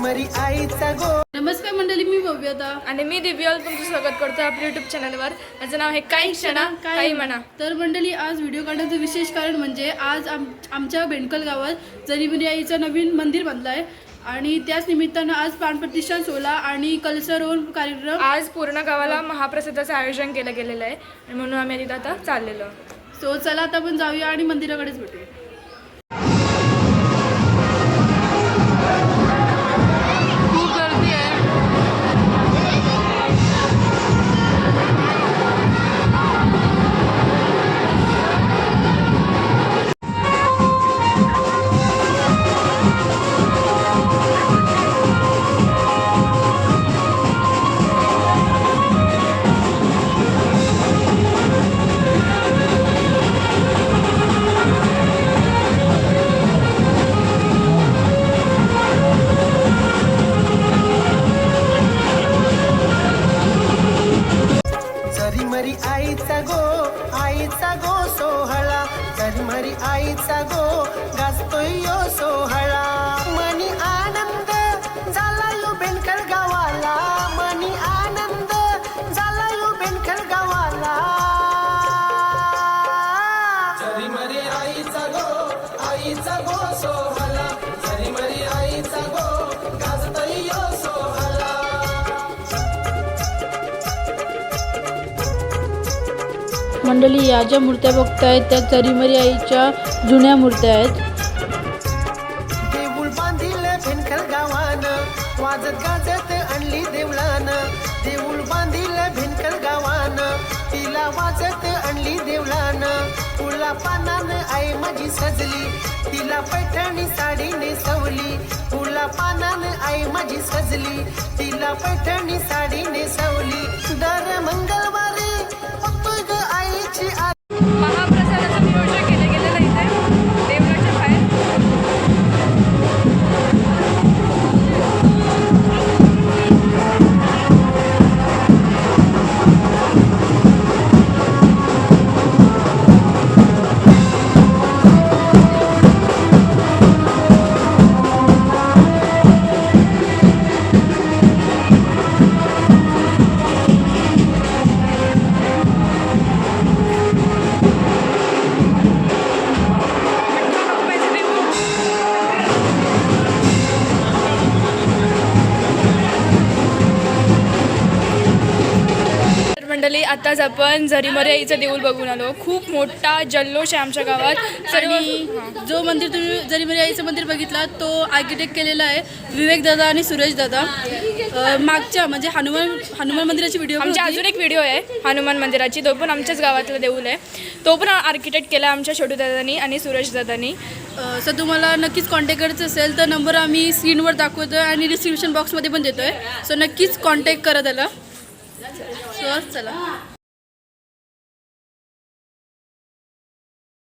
मरी आईचा गो. नमस्कार मंडळी, मी भव्यता आणि मी दिव्याल तुमचं स्वागत करतो आपल्या यूट्यूब चॅनलवर. माझं नाव आहे काही क्षणा काही म्हणा. तर मंडळी, आज व्हिडिओ काढण्याचं विशेष कारण म्हणजे आज आमच्या बेंडकल गावात जरीमरी आईचं नवीन मंदिर बांधलं आहे आणि त्याच निमित्तानं आज प्राणप्रतिष्ठा सोहळा आणि कलशारोहण कार्यक्रम. आज पूर्ण गावाला महाप्रसादाचं आयोजन केलं गेलेलं आहे आणि म्हणून आम्ही तिथं आता चाललेलो. सो चला आता आपण जाऊया आणि मंदिराकडेच भेटूया. खूप गर्दी आहे. मरी आईचा गो सोहळा. जरीमरी आईचा गो गाजतोय यो सोहळा. मनी आनंद झाला यो बेंडकल गावाला. मनी आनंद झाला यो बेंडकल गावाला. जरीमरी आईचा गो सोहळा. जरीमरी आईचा गो गाजतोय यो सोहळा. मंडळी, या ज्या मूर्त्या बघतायत त्या जरीमरी आईच्या जुन्या मूर्त्या आहेत. देऊळ बांधिल बेंडकल गावानं, वाजत गाजत आणली देवळानं. देऊळ बांधिल बेंडकल गावानं, तिला वाजत आणली देवळानं. फुला पानानं आई माझी सजली, तिला पैठणी साडी नेसवली. फुला पानानं आई माझी सजली, तिला पैठणी साडी नेसवली. दर मंगळवारी बघतोय ग आईची महाप्रसादाचं नियोजन केलं गेलेलं इथे देवळाच्या बाहेर. मंडळी, आताच आपण जरीमरी आईचं देऊळ बघून आलो. खूप मोठा जल्लोष आहे आमच्या गावात. आणि जो मंदिर तुम्ही जरीमरी आईचं मंदिर बघितला तो आर्किटेक्ट केलेला आहे विवेक दादा आणि सुरेश दादा. मागच्या म्हणजे हनुमान मंदिराची व्हिडिओ आमच्या अजून एक व्हिडिओ आहे हनुमान मंदिराची, तो पण आमच्याच गावातला देऊळ आहे. तो पण आर्किटेक्ट केला आमच्या छोटू दादानी आणि सुरेश दादानी. सर तुम्हाला नक्कीच कॉन्टॅक्ट करायचं असेल तर नंबर आम्ही स्क्रीनवर दाखवतो आहे आणि डिस्क्रिप्शन बॉक्समध्ये पण देतो आहे. सो नक्कीच कॉन्टॅक्ट करा त्याला. सो चला.